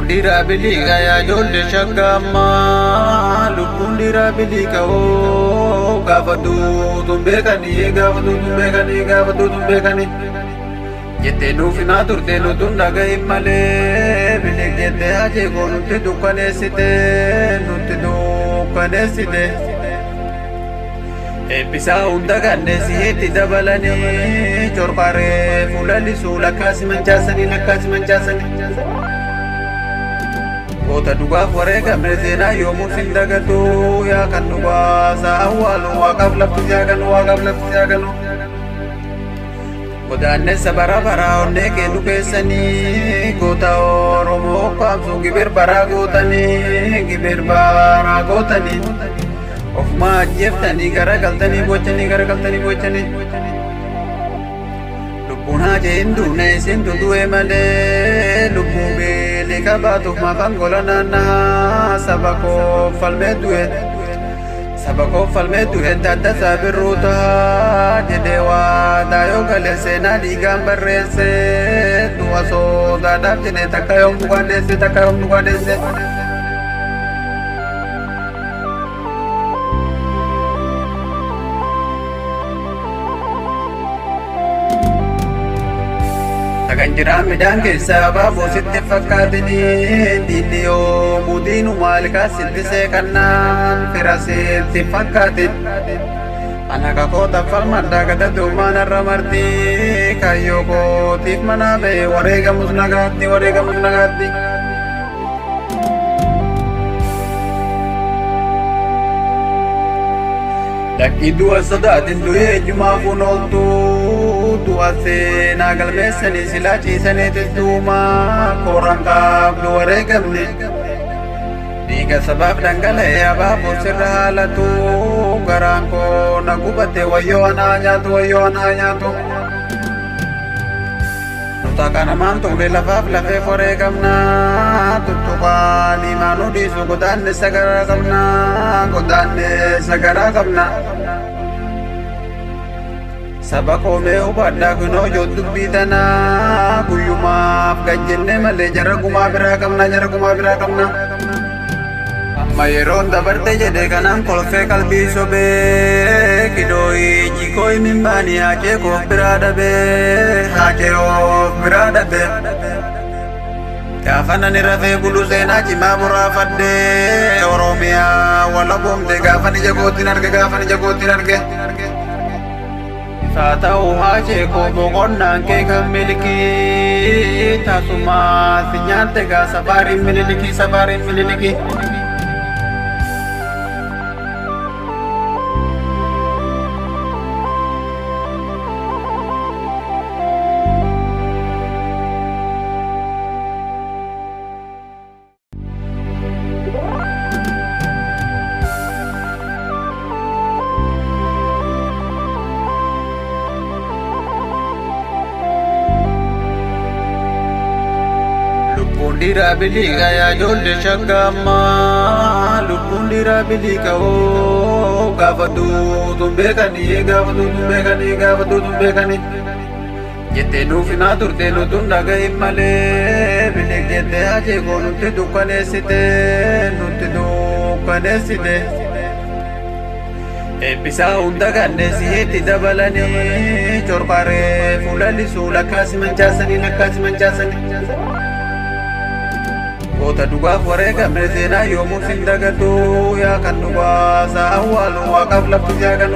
Dira biliga ya jolle shakama lubbundi rabilika o gafadu tumbekani gafadu tumbekani jette nufina turte no tunda gai male bilik jette aje ko nutte dukane site ebisa unda ganne siheti dabalani chorpare fulali sula kasi manchasani Kota duga forega mezena yomu sindagatu ya kan duga sa awalu waqaf lafziyaganu Kodanne sabara bara onne ke dukesani kota oromo kamsu gibir bara gotani ofma jeftani garagaltani bochani Lubuna jendu ne sindu duwe male lubu bele kabatu mafangola nana sabako falmedu dada sabiruta jedewa dayo gale sena digambarese duaso dada jene takayom dugadese Taganjira midang kesa babu sitte fakatini dinio mudinu malika sitte sekanan firase tifakatin anaka kota falmanda gada dumana ramarti kayoko tif manabe warega musnagati Laki dua sadatin duye juma funoltu dua se nagal mesani silaci sane tuma korang kab dua regamni Diga sabab dangale ya babu sirhalatu garangko nagubate wayo ananya tu Nutakana mantung de lafaf lafe foregamna tutuka limanu disu godanne sagara gamna Sabako me ubadda kuno jodu bidana guyuma gajenne male jaraguma bira kamna amma yeron dabarte jede kanan kolfe kalbi sobe kidoi jikoi mimbani ake ko birada be Gafana ni rafe bulu sena cima murafadde oromia wala bomte gafani jagotin arge Satau haje ko bogonna ke kamiliki tasuma sinyante ga sabarin miliki Dira biliga ya jolle shakama lubundira biliga o gafadu tumbekani jette nufina turte no tunda gai male bilik jette aje ko nutte dukane site ebisa unda ganne siheti dabalani chorpare fulali sula kasi manchasani Kota duga forega mezena yomu sindagatu ya kan duga sa awalu waqaf lafziyaganu